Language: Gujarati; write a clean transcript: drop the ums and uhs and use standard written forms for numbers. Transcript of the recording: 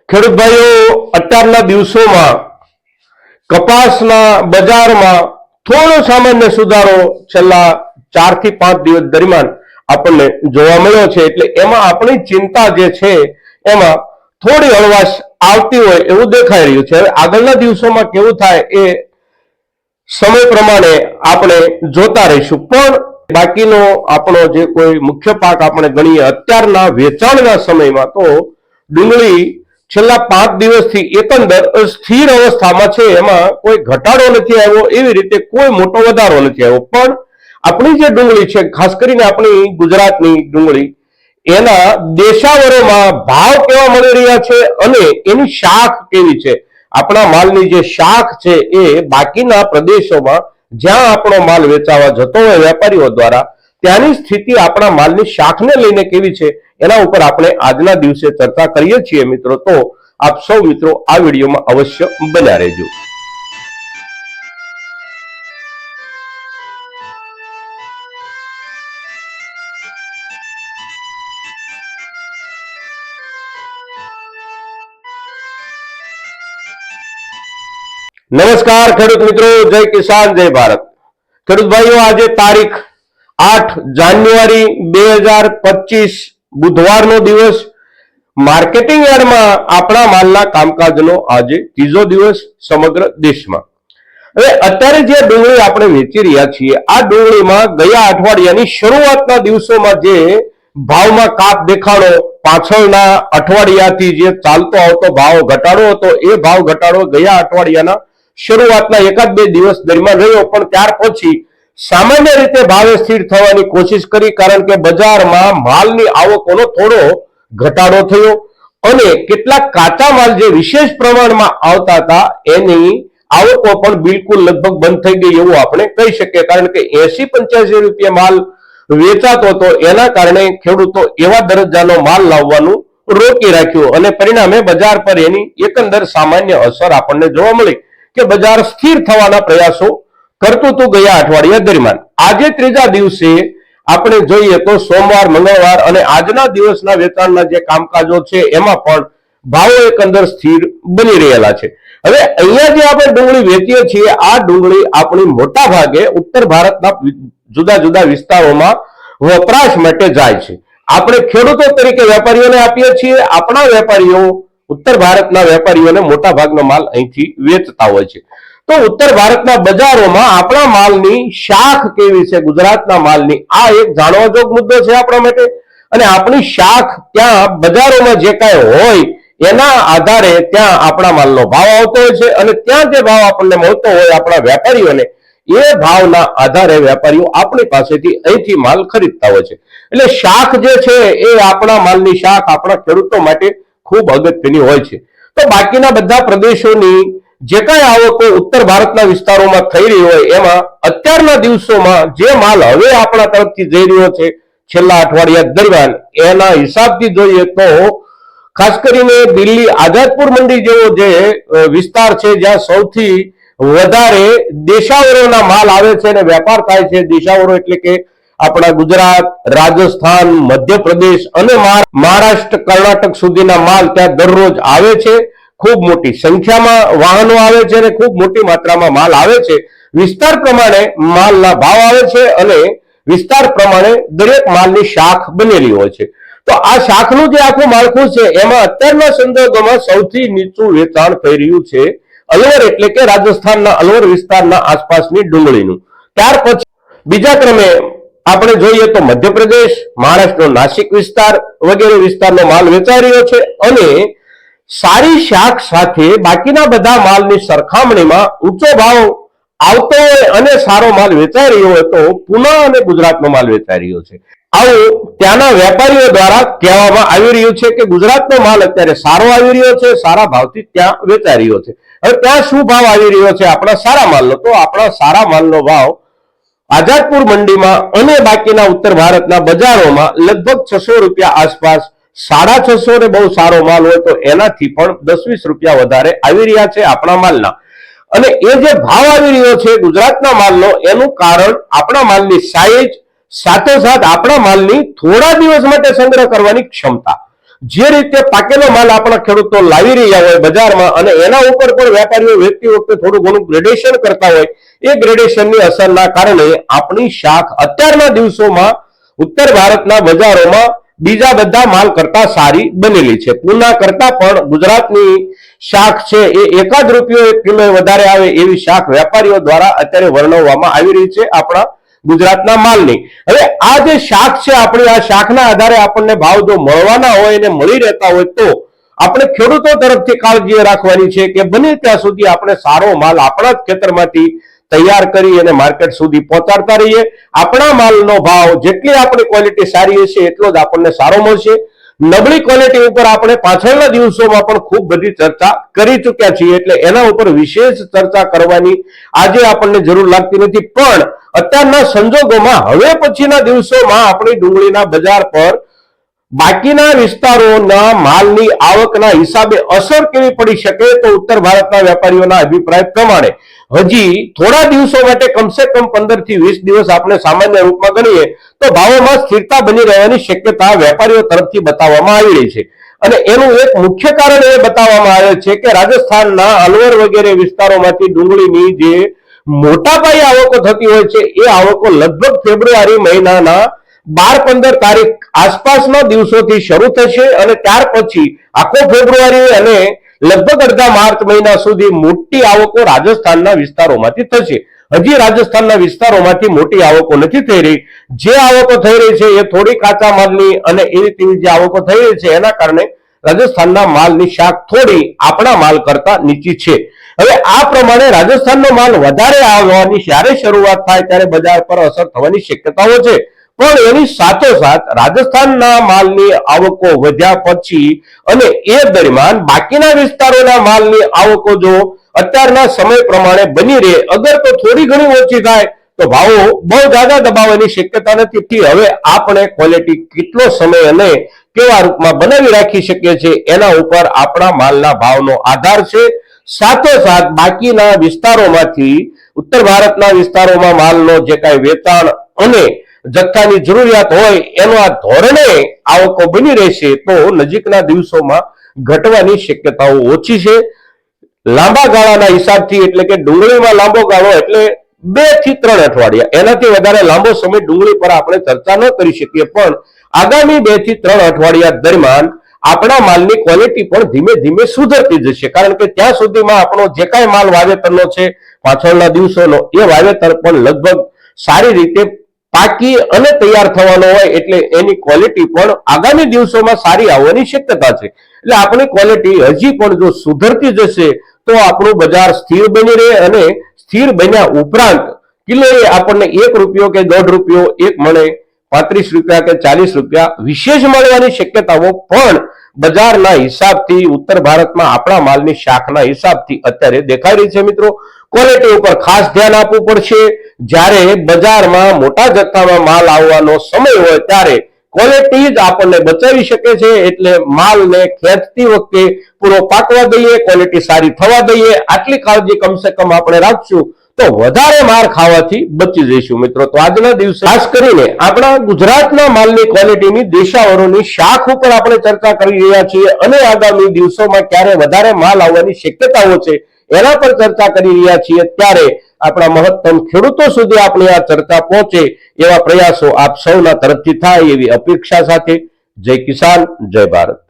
ખેડૂત ભાઈઓ, અત્યારના દિવસોમાં કપાસના બજારમાં થોડો સામાન્ય સુધારો છેલ્લા 4 થી 5 દિવસ દરમિયાન આપણને જોવા મળ્યો છે. એટલે એમાં આપણી ચિંતા જે છે એમાં થોડી હળવાશ આવતી હોય એવું દેખાઈ રહ્યું છે. હવે આગળના દિવસોમાં કેવું થાય એ સમય પ્રમાણે આપણે જોતા રહીશું. પણ બાકીનો આપણો જે કોઈ મુખ્ય પાક આપણે ગણીએ અત્યારના વેચાણના સમયમાં તો ડુંગળી છેલ્લા 5 દિવસથી એકંદર સ્થિર અવસ્થામાં છે. એમાં કોઈ ઘટાડો નથી આવ્યો, એવી રીતે કોઈ મોટો વધારો નથી આવ્યો. પણ આપણી જે ડુંગળી છે, ખાસ કરીને આપણી ગુજરાતની ડુંગળી, એના દેશાવરોમાં ભાવ કેવા મળી રહ્યા છે અને એની શાખ કેવી છે. આપણા માલની જે શાખ છે એ બાકીના પ્રદેશોમાં જ્યાં આપણો માલ વેચાવા જતો હોય વેપારીઓ દ્વારા, ત્યાંની સ્થિતિ આપણા માલની શાખને લઈને કેવી છે એના ઉપર આપણે આજના દિવસે ચર્ચા કરીએ છીએ મિત્રો. તો આપ સૌ મિત્રો આ વિડીયોમાં અવશ્ય બન્યા રહેજો. નમસ્કાર ખેડૂત મિત્રો, જય કિસાન, જય ભારત. ખેડૂત ભાઈઓ, આજે તારીખ 8 જાન્યુઆરી 2025 બુધવારનો દિવસ. માર્કેટિંગ યાર્ડમાં આપણા માલના કામકાજનો આજે ત્રીજો દિવસ સમગ્ર દેશમાં. હવે અત્યારે જે ડુંગળી આપણે વેચી રહ્યા છીએ, આ ડુંગળીમાં ગયા અઠવાડિયાની શરૂઆતના દિવસોમાં જે ભાવમાં કાપ દેખાડો, પાછળના અઠવાડિયાથી જે ચાલતો આવતો ભાવ ઘટાડો હતો, એ ભાવ ઘટાડો ગયા અઠવાડિયાના શરૂઆતના 1-2 દિવસ દરમિયાન રહ્યો. પણ ત્યાર પછી સામાન્ય રીતે ભાવે સ્થિર થવાની કોશિશ કરી, કારણ કે બજારમાં માલની આવકોનો થોડો ઘટાડો થયો અને કેટલાક કાચા માલ જે વિશેષ પ્રમાણમાં આવતા હતા એની આવકો પણ બિલકુલ લગભગ બંધ થઈ ગઈ એવું આપણે કહી શકીએ. કારણ કે 80-85 રૂપિયા માલ વેચાતો હતો, એના કારણે ખેડૂતો એવા દરજ્જાનો માલ લાવવાનું રોકી રાખ્યું અને પરિણામે બજાર પર એની એકંદર સામાન્ય અસર આપણને જોવા મળી કે બજાર સ્થિર થવાના પ્રયાસો કરતું હતું ગયા અઠવાડિયા દરમિયાન. આજે ત્રીજા દિવસે આપણે જોઈએ તો સોમવાર, મંગળવાર અને આજના દિવસના વેચાણના જે કામકાજો છે એમાં પણ ભાવો એકંદર સ્થિર બની રહેલા છે. હવે અહીંયા જે આપણે ડુંગળી વેચીએ છીએ, આ ડુંગળી આપણી મોટા ભાગે ઉત્તર ભારતના જુદા જુદા વિસ્તારોમાં વપરાશ માટે જાય છે. આપણે ખેડૂતો તરીકે વેપારીઓને આપીએ છીએ. આપણા વેપારીઓ ઉત્તર ભારતના વેપારીઓને મોટા ભાગનો માલ અહીંથી વેચતા હોય છે. તો ઉત્તર ભારતના બજારોમાં આપણા માલની શાખ કેવી છે, ગુજરાતના માલની, આ એક જાણવા જોગ મુદ્દો છે આપણા માટે. અને આપણી શાખ ત્યાં બજારોમાં જે કાંઈ હોય એના આધારે ત્યાં આપણા માલનો ભાવ આવતો હોય છે અને ત્યાં જે ભાવ આપણને મળતો હોય આપણા વેપારીઓને, એ ભાવના આધારે વેપારીઓ આપણી પાસેથી અહીંથી માલ ખરીદતા હોય છે. એટલે શાખ જે છે એ આપણા માલની શાખ આપણા ખેડૂતો માટે ખૂબ અગત્યની હોય છે. તો બાકીના બધા પ્રદેશોની જે કાંઈ આવકો ઉત્તર ભારતના વિસ્તારોમાં થઈ રહી હોય એમાં અત્યારના દિવસોમાં જે માલ હવે આપણા તરફથી જઈ રહ્યો છે છેલ્લા અઠવાડિયા દરમિયાન, એના હિસાબથી જોઈએ તો ખાસ કરીને દિલ્હી આઝાદપુર મંડી જેવો જે વિસ્તાર છે જ્યાં સૌથી વધારે દેશાવરોના માલ આવે છે અને વેપાર થાય છે. દેશાવરો એટલે કે આપણા ગુજરાત, રાજસ્થાન, મધ્યપ્રદેશ અને મહારાષ્ટ્ર, કર્ણાટક સુધીના માલ ત્યાં દરરોજ આવે છે. ખૂબ મોટી સંખ્યામાં વાહનો આવે છે અને ખૂબ મોટી માત્રામાં માલ આવે છે. વિસ્તાર પ્રમાણે માલના ભાવ આવે છે અને વિસ્તાર પ્રમાણે દરેક માલની શાખ બનેલી હોય છે. તો આ શાખનું જે આખું માળખું છે એમાં અત્યારના સંદર્ભમાં સૌથી નીચું વેચાણ થઈ રહ્યું છે અલવર, એટલે કે રાજસ્થાનના અલવર વિસ્તારના આસપાસની ડુંગળીનું. ત્યાર પછી બીજા ક્રમે આપણે જોઈએ તો મધ્યપ્રદેશ, મહારાષ્ટ્રનો નાસિક વિસ્તાર વગેરે વિસ્તારનો માલ વેચાઈ રહ્યો છે. અને સારી શાખ સાથે બાકીના બધા માલની સરખામણીમાં ઊંચો ભાવ આવતો હોય અને સારો માલ વેચાઈ રહ્યો હોય તો પૂના અને ગુજરાતનો માલ વેચાઈ રહ્યો છે. આવું ત્યાંના વેપારીઓ દ્વારા કહેવામાં આવી રહ્યું છે કે ગુજરાતનો માલ અત્યારે સારો આવી રહ્યો છે, સારા ભાવથી ત્યાં વેચાઈ રહ્યો છે. હવે ત્યાં શું ભાવ આવી રહ્યો છે આપણા સારા માલનો? તો આપણા સારા માલનો ભાવ આઝાદપુર મંડીમાં અને બાકીના ઉત્તર ભારતના બજારોમાં લગભગ 600 રૂપિયા આસપાસ, 650 ને બહુ સારો માલ હોય તો એનાથી પણ 10-20 રૂપિયા વધારે આવી રહ્યા છે આપણા માલના. અને એ જે ભાવ આવી રહ્યો છે ગુજરાતના માલનો, એનું કારણ આપણા માલની સાઈઝ, સાથોસાથ આપણા માલની થોડા દિવસ માટે સંગ્રહ કરવાની ક્ષમતા. જે રીતે પાકેલો માલ આપણા ખેડૂતો લાવી રહ્યા હોય બજારમાં અને એના ઉપર પણ વેપારીઓ વેચતી વખતે થોડું ઘણું ગ્રેડેશન કરતા હોય, એ ગ્રેડેશનની અસરના કારણે આપણી શાક અત્યારના દિવસોમાં ઉત્તર ભારતના બજારોમાં બીજા બધા માલ કરતા સારી બનેલી છે. પૂના કરતા પણ ગુજરાતની શાક છે એ એકાદ રૂપિયો એક કિલો વધારે આવે એવી શાક વેપારીઓ દ્વારા અત્યારે વર્ણવવામાં આવી રહી છે આપણા ગુજરાતના માલની. હવે આ જે શાક છે, આપણી આ શાકના આધારે આપણને ભાવ જો મળવાના હોય અને મળી રહેતા હોય તો આપણે ખેડૂતો તરફથી કાળજી રાખવાની છે કે બને ત્યાં સુધી આપણે સારો માલ આપણા જ ખેતરમાંથી તૈયાર કરી અને માર્કેટ સુધી પહોંચાડતા રહીએ. આપણા માલનો ભાવ જેટલી આપણી ક્વોલિટી સારી હશે એટલો જ આપણને સારો મળશે. નબળી ક્વોલિટી ઉપર આપણે પાછળના દિવસોમાં પણ ખૂબ બધી ચર્ચા કરી ચૂક્યા છીએ, એટલે એના ઉપર વિશેષ ચર્ચા કરવાની આજે આપણને જરૂર લાગતી નથી. પણ અત્યારના સંજોગોમાં હવે પછીના દિવસોમાં આપણી ડુંગળીના બજાર પર બાકીના વિસ્તારોના માલની આવકના હિસાબે અસર કેવી પડી શકે તો ઉત્તર ભારતના વેપારીઓના અભિપ્રાય પ્રમાણે હજી થોડા દિવસો માટે કમસે કમ 15 થી 20 દિવસ આપણે સામાન્ય રૂપમાં ગણીએ તો ભાવોમાં સ્થિરતા બની રહેવાની શક્યતા વેપારીઓ તરફથી બતાવવામાં આવી રહી છે. અને એનું એક મુખ્ય કારણ એ બતાવવામાં આવે છે કે રાજસ્થાનના અલવર વગેરે વિસ્તારોમાંથી ડુંગળીની જે મોટા પાયે આવકો થતી હોય છે એ આવકો લગભગ ફેબ્રુઆરી મહિનાના 12-15 તારીખ આસપાસના દિવસોથી શરૂ થશે અને ત્યાર પછી આખો ફેબ્રુઆરી અને લગભગ અડધા માર્ચ મહિના સુધી મોટી આવકો રાજસ્થાનના વિસ્તારોમાંથી થશે. હજી રાજસ્થાનના વિસ્તારોમાંથી મોટી આવકો નથી થઈ રહી. જે આવકો થઈ રહી છે એ થોડી કાચા માલની અને એવી તેવી જે આવકો થઈ રહી છે એના કારણે રાજસ્થાનના માલની શાક થોડી આપણા માલ કરતા નીચી છે. હવે આ પ્રમાણે રાજસ્થાનનો માલ વધારે આવવાની જ્યારે શરૂઆત થાય ત્યારે બજાર પર અસર થવાની શક્યતાઓ છે. પણ એની સાથોસાથ રાજસ્થાનના માલની આવકો વધ્યા પછી અને એ દરમિયાન બાકીના વિસ્તારોના માલની આવકો જો અત્યારના સમય પ્રમાણે બની રહે, અગર તો થોડી ઘણી ઓછી થાય તો ભાવો બહુ જ્યાદા દબાવવાની શક્યતા નથી. હવે આપણે ક્વોલિટી કેટલો સમય અને કેવા રૂપમાં બનાવી રાખી શકીએ છીએ એના ઉપર આપણા માલના ભાવનો આધાર છે. સાથોસાથ બાકીના વિસ્તારોમાંથી ઉત્તર ભારતના વિસ્તારોમાં માલનો જે કાંઈ વેચાણ અને જથ્થાની જરૂરિયાત હોય એનો આ ધોરણે આવકો બની રહેશે તો નજીકના દિવસોમાં ઘટવાની શક્યતાઓ ઓછી છે. લાંબા ગાળાના હિસાબથી એટલે કે ડુંગળીમાં લાંબો ગાળો એટલે 2 થી 3 અઠવાડિયા, એનાથી વધારે લાંબો સમય ડુંગળી પર આપણે ચર્ચા ન કરી શકીએ. પણ આગામી 2 થી 3 અઠવાડિયા દરમિયાન આપણા માલની ક્વોલિટી પણ ધીમે ધીમે સુધરતી જશે, કારણ કે ત્યાં સુધીમાં આપણો જે કાંઈ માલ વાવેતરનો છે પાછળના દિવસોનો એ વાવેતર પણ લગભગ સારી રીતે પાકી અને તૈયાર થવાનો હોય એટલે એની ક્વોલિટી પણ આગામી દિવસોમાં સારી આવવાની શક્યતા છે. એટલે આપણી ક્વોલિટી હજી પણ જો સુધરતી જશે તો આપણું બજાર સ્થિર બની રહે અને સ્થિર બન્યા ઉપરાંત કિલોએ આપણને 1 રૂપિયો કે 1.5 રૂપિયો એક મળે, 35 રૂપિયા કે 40 રૂપિયા વિશેષ મળવાની શક્યતાઓ પણ બજારના હિસાબથી ઉત્તર ભારતમાં આપણા માલની શાકના હિસાબથી અત્યારે દેખાઈ રહી છે. મિત્રો, ક્વોલિટી ઉપર ખાસ ધ્યાન આપવું પડશે. જ્યારે બજારમાં મોટા જથ્થામાં માલ આવવાનો સમય હોય ત્યારે ક્વોલિટી જ આપણને બચાવી શકે છે. એટલે માલને ખેંચતી વખતે પૂરો પાકવા દઈએ, ક્વોલિટી સારી થવા દઈએ, આટલી કાળજી કમસે કમ આપણે રાખશું તો વધારે માર ખાવાથી બચી જઈશું. મિત્રો, તો આજના દિવસે ખાસ કરીને આપણા ગુજરાતના માલની ક્વોલિટીની દિશાઓની શાખ ઉપર આપણે ચર્ચા કરી રહ્યા છીએ અને આગામી દિવસોમાં ક્યારે વધારે માલ આવવાની શક્યતાઓ છે એના પર ચર્ચા કરી રહ્યા છીએ. ત્યારે આપણા મહત્તમ ખેડૂતો સુધી આપણી આ ચર્ચા પહોંચે એવા પ્રયાસો આપ સૌના તરફથી થાય એવી અપેક્ષા સાથે જય કિસાન, જય ભારત.